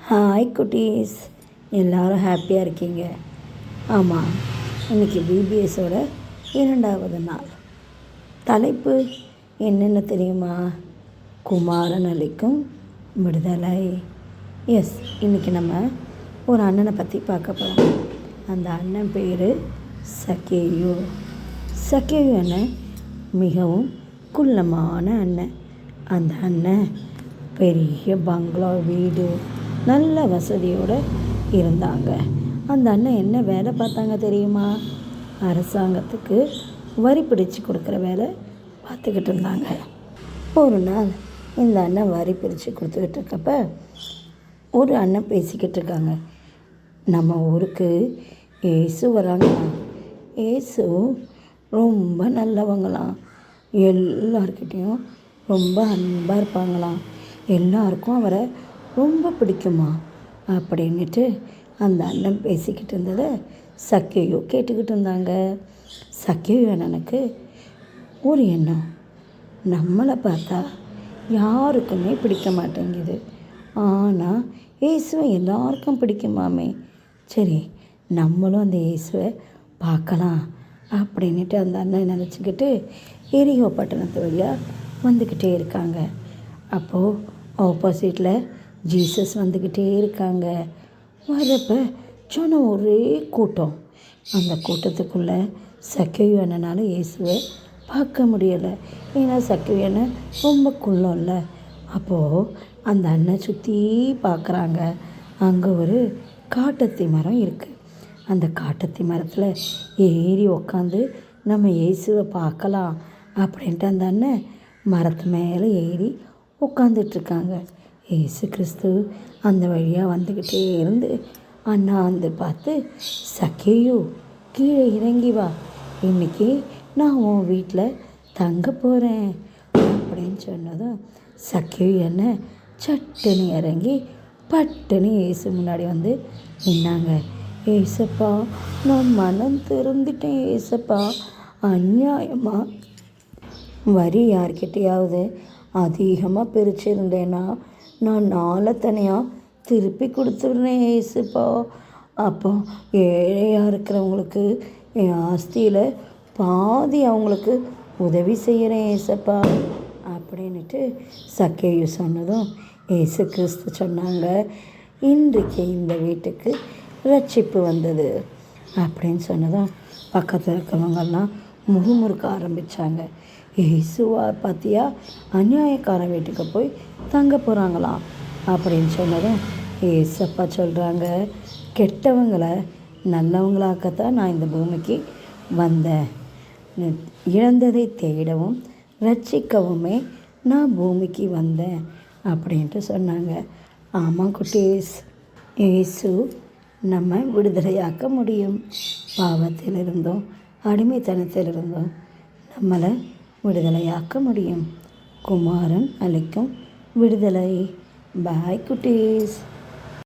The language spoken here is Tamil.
ஹாய் குட்டீஸ், எல்லோரும் ஹாப்பியாக இருக்கீங்க. ஆமாம், இன்றைக்கி பிபிஎஸோட 2வது நாள். தலைப்பு என்னென்ன தெரியுமா? குமாரன் அளிக்கும் விடுதலை. எஸ், இன்றைக்கி நம்ம ஒரு அண்ணனை பற்றி பார்க்க போகிறோம். அந்த அண்ணன் பேர் சக்கேயு. சக்கேயு அண்ணன் மிகவும் குள்ளமான அண்ணன். அந்த அண்ணன் பெரிய பங்களா வீடு, நல்ல வசதியோடு இருந்தாங்க. அந்த அண்ணன் என்ன வேலை பார்த்தாங்க தெரியுமா? அரசாங்கத்துக்கு வரி பிடிச்சு கொடுக்குற வேலை பார்த்துக்கிட்டு இருந்தாங்க. ஒரு நாள் இந்த அண்ணன் வரி பிரித்து கொடுத்துக்கிட்டு இருக்கப்ப ஒரு அண்ணன் பேசிக்கிட்டு இருக்காங்க. நம்ம ஊருக்கு ஏசு வராங்களாம். ஏசு ரொம்ப நல்லவங்களாம், எல்லார்கிட்டேயும் ரொம்ப அன்பாக இருப்பாங்களாம், எல்லாருக்கும் அவரை ரொம்ப பிடிக்குமா அப்படின்ட்டு அந்த அண்ணன் பேசிக்கிட்டு இருந்ததை சக்கேயு கேட்டுக்கிட்டு இருந்தாங்க. சக்கேயு அண்ணனுக்கு ஒரு எண்ணம், நம்மளை பார்த்தா யாருக்குமே பிடிக்க மாட்டேங்குது, ஆனால் இயேசுவை எல்லாருக்கும் பிடிக்குமாமே, சரி நம்மளும் அந்த இயேசுவை பார்க்கலாம் அப்படின்ட்டு அந்த அண்ணன் நினச்சிக்கிட்டு எரிகோ பட்டணத்து வழியாக வந்துக்கிட்டே இருக்காங்க. அப்போது ஆப்போசிட்டில் ஜீசஸ் வந்துக்கிட்டே இருக்காங்க. வரப்போ ஜனம் ஒரே கூட்டம். அந்த கூட்டத்துக்குள்ளே சக்கேயு அண்ணனால் இயேசுவை பார்க்க முடியலை. ஏன்னா சக்கேயு அண்ணன் ரொம்ப குள்ளம் இல்லை. அப்போது அந்த அண்ணன் சுற்றி பார்க்குறாங்க. அங்கே ஒரு காட்டத்தி மரம் இருக்குது. அந்த காட்டத்தி மரத்தில் ஏறி உக்காந்து நம்ம இயேசுவை பார்க்கலாம் அப்படின்ட்டு அந்த அண்ணன் மரத்து மேலே ஏறி உட்காந்துட்ருக்காங்க. ஏசு கிறிஸ்து அந்த வழியாக வந்துக்கிட்டே இருந்து அண்ணா வந்து பார்த்து, சக்கேயு கீழே இறங்கி வா, இன்றைக்கி நான் உன் வீட்டில் தங்க போகிறேன் அப்படின்னு சொன்னதும் சக்கேயு என்ன சட்டுன்னு இறங்கி பட்டுன்னு ஏசு முன்னாடி வந்து நின்னாங்க. ஏசப்பா, நான் மனம் திருந்துட்டேன் ஏசப்பா, அநியாயமாக வரி யார்கிட்டையாவது அதிகமாக பிரிச்சுருந்தேன்னா நான் நாளை தனியாக திருப்பி கொடுத்துட்றேன் ஏசுப்பா. அப்போ ஏழையாக இருக்கிறவங்களுக்கு என் ஆஸ்தியில் பாதி அவங்களுக்கு உதவி செய்கிறேன் ஏசப்பா அப்படின்ட்டு சக்கேயு சொன்னதும் ஏசு கிறிஸ்து சொன்னாங்க, இன்றைக்கு இந்த வீட்டுக்கு ரட்சிப்பு வந்தது அப்படின்னு சொன்னதும் பக்கத்தில் இருக்கிறவங்கெல்லாம் முறுமுறுக்க ஆரம்பித்தாங்க. ஏசுவா பார்த்தியா, அநியாயக்காரன் வீட்டுக்கு போய் தங்க போகிறாங்களாம் அப்படின்னு சொன்னதும் ஏசப்பா சொல்கிறாங்க, கெட்டவங்களை நல்லவங்களாக்கத்தான் நான் இந்த பூமிக்கு வந்தேன், இழந்ததை தேடவும் ரட்சிக்கவுமே நான் பூமிக்கு வந்தேன் அப்படின்ட்டு சொன்னாங்க. ஆமாம் குட்டீஸ், ஏசு நம்ம விடுதலையாக்க முடியும். பாவத்திலிருந்தும் அடிமைத்தனத்திலிருந்தும் நம்மளை விடுதலையாக்க முடியும். குமாரன் அளிக்கும் விடுதலை. பாய் குட்டீஸ்.